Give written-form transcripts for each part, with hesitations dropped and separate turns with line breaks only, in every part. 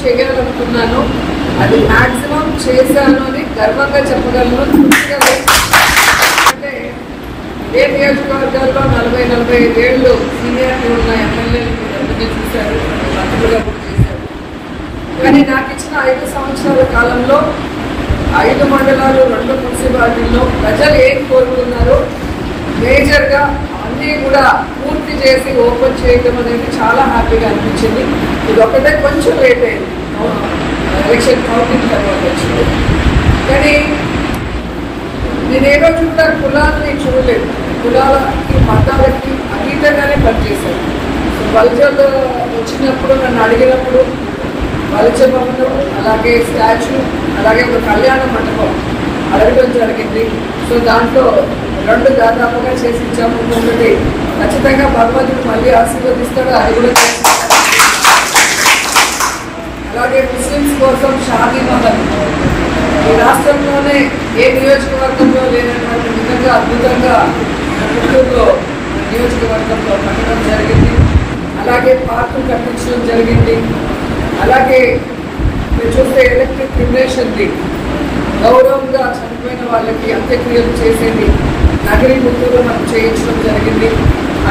చేయాలనుకున్నానో అది మ్యాక్సిమం చేశాను అని గర్వంగా చెప్పగలను. అంటే ఏ నియోజకవర్గాల్లో 40-45 ఏళ్ళు సీనియారిటీ ఉన్న ఎమ్మెల్యేలు అందరినీ చూశారు, మంత్రులుగా కూడా చేశారు. కానీ నాకు ఇచ్చిన 5 సంవత్సరాల కాలంలో 5 మండలాలు 2 మున్సిపాలిటీల్లో ప్రజలు ఏం కోరుకున్నారో మేజర్గా అన్నీ కూడా పూర్తి చేసి ఓపెన్ చేయడం అనేది చాలా హ్యాపీగా అనిపించింది. ఇది ఒకటే కొంచెం లేట్ అయింది, ఎలక్షన్ కౌంటింగ్ తర్వాత వచ్చింది. కానీ నేను ఏ రోజు కూడా కులాలని చూడలేదు, కులాలకి మతాలకి అతీతంగానే పనిచేశాను. వలసలు వచ్చినప్పుడు నన్ను అడిగినప్పుడు వలస భవనం, అలాగే స్టాచ్యూ, అలాగే ఒక కళ్యాణ మండపం అడగడం జరిగింది. సో దాంట్లో 2 దాదాపుగా చేసి ఇచ్చాము. ఒకటి ఖచ్చితంగా భగవంతుడు మళ్ళీ ఆశీర్వదిస్తాడు, అది కూడా చేసి. అలాగే ముస్లిమ్స్ కోసం షాదీ మహల్ ఈ రాష్ట్రంలోనే ఏ నియోజకవర్గంలో లేనటువంటి విధంగా అద్భుతంగా పుత్తూరులో నియోజకవర్గంలో కట్టడం జరిగింది. అలాగే పార్కులు కట్టించడం జరిగింది. అలాగే మీరు చూస్తే ఎలక్ట్రిక్ క్రిమినేషన్ది గౌరవంగా చనిపోయిన వాళ్ళకి అంత్యక్రియలు చేసేది నగరి పుత్తూరులో మనం చేయించడం జరిగింది.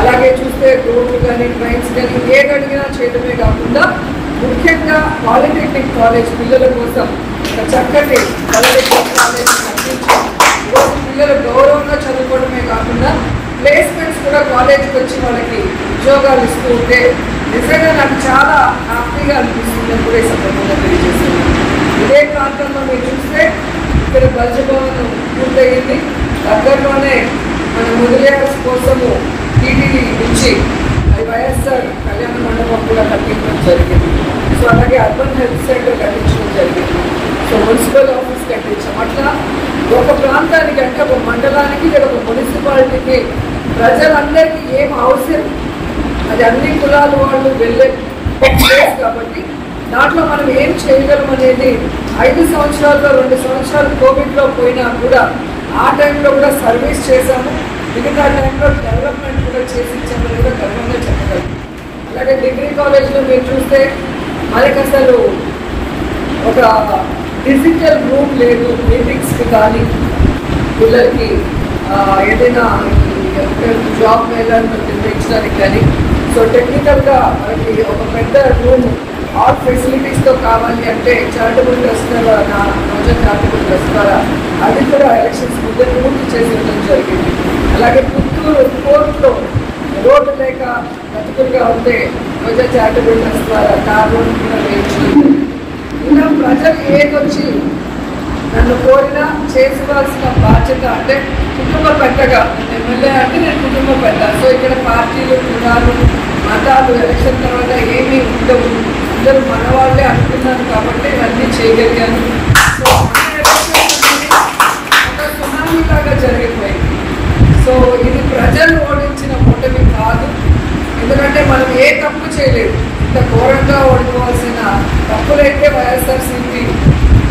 అలాగే చూస్తే రోడ్లు కానీ ట్రైన్స్ కానీ ఏది అడిగినా చేయడమే కాకుండా ముఖ్యంగా పాలిటెక్నిక్ కాలేజ్ పిల్లల కోసం ఒక చక్కటి పాలిటెక్నిక్ కాలేజ్ కట్టించి ఈరోజు పిల్లలు గౌరవంగా చదువుకోవడమే కాకుండా ప్లేస్మెంట్స్ కూడా కాలేజీకి వచ్చి వాళ్ళకి ఉద్యోగాలు ఇస్తూ ఉంటే నిజంగా నాకు చాలా హ్యాపీగా అనిపిస్తుంది కూడా ఈ సందర్భంగా తెలియజేస్తున్నాను. ఇదే ప్రాంతంలో మీరు చూస్తే ఇక్కడ బల్జభవనం పూర్తయింది. దగ్గరలోనే మన ముదిలేయర్స్ కోసము టీటీడీ నుంచి అది వైఎస్ఆర్ కళ్యాణ మండపం కూడా కట్టించడం జరిగింది. సో అలాగే అర్బన్ హెల్త్ సెంటర్ కట్టించడం జరిగింది. సో మున్సిపల్ ఆఫీస్ కట్టించాం. అట్లా ఒక ప్రాంతానికి అంటే ఒక మండలానికి లేదా ఒక మున్సిపాలిటీకి ప్రజలందరికీ ఏం అవసరం అది అన్ని కులాల వాళ్ళు వెళ్ళే ప్లేస్ కాబట్టి దాంట్లో మనం ఏం చేయగలం అనేది 5 సంవత్సరాల్లో 2 సంవత్సరాలు కోవిడ్లో పోయినా కూడా ఆ టైంలో కూడా సర్వీస్ చేశాము. మిగతా టైంలో డెవలప్మెంట్ కూడా చేసి ఇచ్చామని కూడా గర్వంగా చెప్పగలం. అలాగే డిగ్రీ కాలేజ్లో మీరు చూస్తే మనకి అసలు ఒక డిజిటల్ రూమ్ లేదు మీటింగ్స్కి కానీ పిల్లలకి ఏదైనా జాబ్ మేళాన్ని నిర్వహించడానికి కానీ. సో టెక్నికల్గా మనకి ఒక పెద్ద రూమ్ ఆల్ ఫెసిలిటీస్తో కావాలి అంటే చారిటబుల్ ట్రస్ట్ ద్వారా రోజా చారిటబుల్ ట్రస్ట్ ద్వారా అది కూడా ఎలక్షన్స్ ముందే పూర్తి చేసేయడం జరిగింది. అలాగే పుత్తూరు కోర్టులో రోడ్డు లేక బతుకులుగా ఉంటే రోజా చారిటబుల్ ట్రస్ట్ ద్వారా తార్ రోడ్డు కూడా వేయించడం. ఇలా ప్రజలు ఏదొచ్చి నన్ను కోరినా చేసుకోవాల్సిన బాధ్యత అంటే కుటుంబ పెద్దగా ఎమ్మెల్యే అంటే నేను కుటుంబ పెద్ద. సో ఇక్కడ పార్టీలు కులాలు మతాలు ఎలక్షన్ తర్వాత ఏమీ ఉండవు, అందరూ మన వాళ్ళే అనుకున్నాను కాబట్టి ఇవన్నీ చేయగలిగాను. సో ఒక సునామీ లాగా జరిగిపోయింది. సో ఇది ప్రజలు ఓడించిన ఓటమి కాదు, ఎందుకంటే మనం ఏ తప్పు చేయలేదు. ఇంత ఘోరంగా ఓడిపోవాల్సిన తప్పులైతే వైఎస్ఆర్సీపీ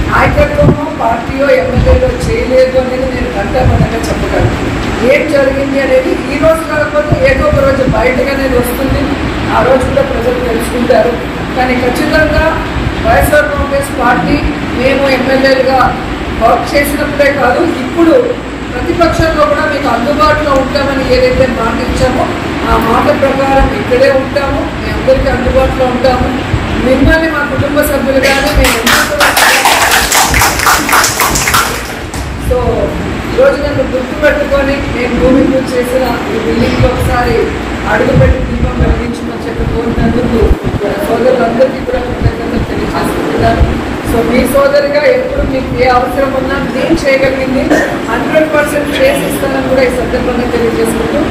నాయకత్వమో పార్టీయో ఎమ్మెల్యేలో చేయలేదు అనేది నేను గంటపడంగా చెప్పగలను. ఏం జరిగింది అనేది ఈ రోజు కాకపోతే ఏదో ఒక రోజు బయటగానే వస్తుంది, ఆ రోజు కూడా ప్రజలు తెలుసుకుంటారు. కానీ ఖచ్చితంగా వైఎస్ఆర్ కాంగ్రెస్ పార్టీ మేము ఎమ్మెల్యేలుగా వర్క్ చేసినప్పుడే కాదు, ఇప్పుడు ప్రతిపక్షంలో కూడా మీకు అందుబాటులో ఉంటామని ఏదైతే మాట ఇచ్చామో ఆ మాట ప్రకారం ఇక్కడే ఉంటాము, మీ అందరికీ అందుబాటులో ఉంటాము. మిమ్మల్ని మా కుటుంబ సభ్యులుగానే మేము సో ఈరోజు నన్ను గుర్తుపెట్టుకొని నేను భూమి పూజ చేసిన ఈ బిల్డింగ్లో ఒకసారి అడుగుపెట్టి దీపం వెలిగించమని చెప్పి కోరినందుకు సోదరులందరికీ కూడా కృతజ్ఞతలు తెలియజేసుకుంటున్నాను. సో మీ సోదరిగా ఎప్పుడు మీకు ఏ అవసరం ఉన్నా నేను చేయగలిగింది 100% చేసి ఇస్తానని కూడా ఈ సందర్భంగా తెలియజేసుకుంటూ